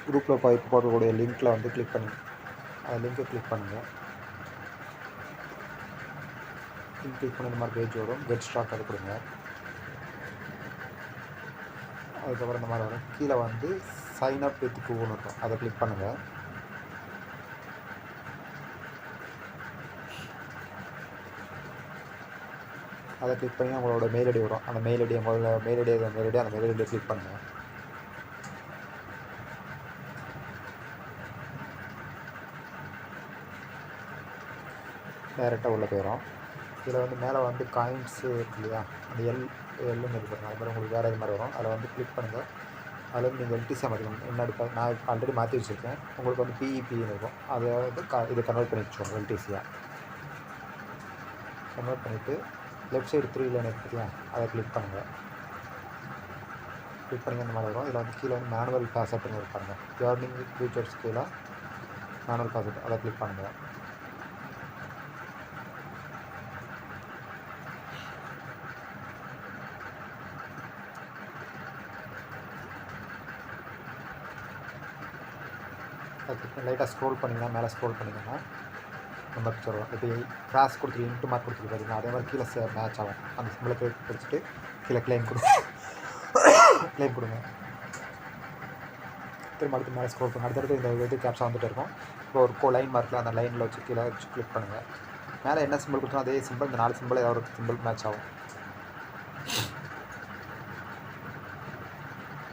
குரூப்பில் போடக்கூடிய லிங்க்கில் வந்து கிளிக் பண்ணி அந்த லிங்க்கை கிளிக் பண்ணுங்கள். லிங்க் கிளிக் பண்ணி இந்த மாதிரி பேஜ் வரும். கெட் ஸ்டார்ட் அது கொடுங்க. அதுக்கப்புறம் இந்த மாதிரி வரும். கீழே வந்து சைன் அப் வித் கூகுள்னு இருக்கும், அதை கிளிக் பண்ணுங்கள். அதை கிளிக் பண்ணி உங்களோட மெயில் ஐடி வரும். அந்த மெயில் ஐடியை முதல்ல அந்த மெயில் ஐடியை கிளிக் பண்ணுங்கள். டேரெக்டாக உள்ளே போயிடும். இதில் வந்து மேலே வந்து காயின்ஸு இருக்கு இல்லையா, அந்த எல்லுன்னு இருக்கு பாருங்கள். அது மாதிரி உங்களுக்கு வேறு இது மாதிரி வரும். அதில் வந்து கிளிக் பண்ணுங்கள். அதில் வந்து நீங்கள் எல்டிசியாக மாற்றிக்கணும். முன்னாடி நான் ஆல்ரெடி மாற்றி வச்சுருக்கேன். உங்களுக்கு வந்து பிஇபின்னு இருக்கும். அதை வந்து இதை கன்வெர்ட் பண்ணி வச்சுக்கோங்க. எல்டிசியாக கன்வெர்ட் பண்ணிவிட்டு லெஃப்ட் சைடு 3 லைன் இருக்குல்லையா, அதை கிளிக் பண்ணுங்கள். கிளிக் பண்ணி அந்த மாதிரி வரும். இதில் வந்து கீழே வந்து மேனுவல் பாஸ்வேர்டுன்னு இருப்பாங்க. ஏர்னிங் ஃபியூச்சர்ஸ் கீழே மேனுவல் பாஸ்வேர்டு அதை கிளிக் பண்ணுங்கள். அதுக்கு லைட்டாக ஸ்க்ரோல் பண்ணிங்கன்னா மேலே ஸ்க்ரோல் பண்ணிங்கன்னா நம்ம பிக்சர் வரும். இப்போ கிராஸ் கொடுத்துருக்கு, இன்ட்டு மார்க் கொடுத்துருக்கு பார்த்தீங்கன்னா, அதே மாதிரி கீழே மேட்ச் ஆகும். அந்த சிம்பிளை பிடிச்சிட்டு கீழே கிளைம் கொடுங்க. திரும்ப அடுத்து மேலே ஸ்க்ரோல் பண்ணுங்கள். அடுத்தடுத்து இந்த இது கேப்ஷா வந்துட்டு இருக்கும். இப்போ ஒரு லைன் மார்க்கில் அந்த லைனில் வச்சு கீழே வச்சு கிளிக் பண்ணுங்கள். மேலே என்ன சிம்பிள் கொடுத்தோம் அதே சிம்பிள், இந்த 4 சிம்பிள் ஏதாவது ஒரு சிம்பிள் மேட்ச் ஆகும்.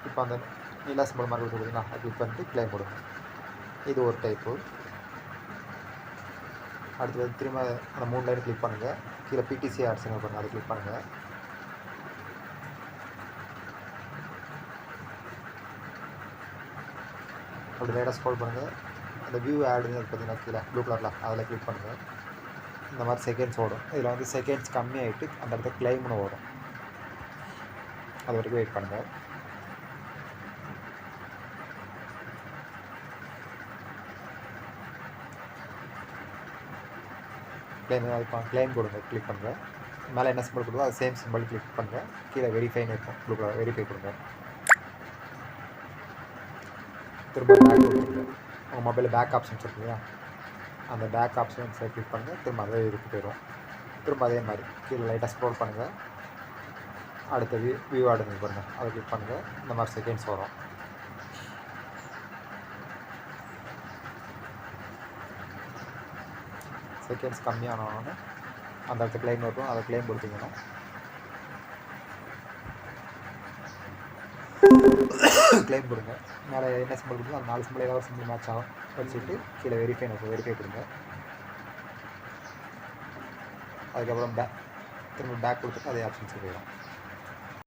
இப்போ அந்த நீலா சிம்பிள் மார்க் கொடுத்தீங்கன்னா அது கிளிக் பண்ணிட்டு கிளைம் கொடுங்க. இது ஒரு டைப்பு. அடுத்து திரும்ப அந்த 3 லைன் கிளிக் பண்ணுங்கள். கீழே பிடிசி ஆட்ஸுங்க பாருங்கள், அதை கிளிக் பண்ணுங்கள். அப்படி லைட்டாக ஸ்க்ரோல் பண்ணுங்கள். அந்த வியூ ஆடுன்னு பார்த்தீங்கன்னா கீழே ப்ளூ கலரில் அதில் கிளிக் பண்ணுங்கள். இந்த மாதிரி செகண்ட்ஸ் ஓடும். இதில் வந்து செகண்ட்ஸ் கம்மியாகிட்டு அந்த இடத்துல கிளைம்னு வரும். அது வரைக்கும் வெயிட் பண்ணுங்கள். கிளைம் கொடுங்க. கிளிக் பண்ணுங்கள். மேலே என்ன சிம்பிள் கொடுத்தோ அது சேம் சிம்பிள் கிளிக் பண்ணுங்கள். கீழே வெரிஃபைன்னு இருக்கும், ப்ளூ கலர் வெரிஃபை கொடுங்க. திரும்ப பேக் கொடுத்துருங்க. உங்கள் மொபைலில் பேக் ஆப்ஷன்ஸ் இருக்கு இல்லையா, அந்த பேக் ஆப்ஷன்ஸை கிளிக் பண்ணுங்கள். திரும்ப அதே இதுக்கு போயிடும். திரும்ப அதே மாதிரி கீழே லைட்டாக ஸ்க்ரோல் பண்ணுங்கள். அடுத்த வியூ ஆடுங்க பாருங்கள், அதை கிளிக் பண்ணுங்கள். இந்த மாதிரி செகண்ட்ஸ் வரும். செகண்ட்ஸ் கம்மியானோன்னு அந்த இடத்துல கிளைம் இருக்கும், அதை கிளைம் கொடுத்தீங்கன்னா கிளைம் கொடுங்க. மேலே என்ன சிம்பிள் கொடுத்தோ அந்த 4 சிம்பிள் ஏதாவது ஒரு சிம்பிள் மேட்ச் ஆகும் வச்சுட்டு கீழே வெரிஃபை கொடுங்க. அதுக்கப்புறம் திரும்ப பேக் கொடுத்துட்டு அதே ஆப்ஷன்ஸ் போயிடும்.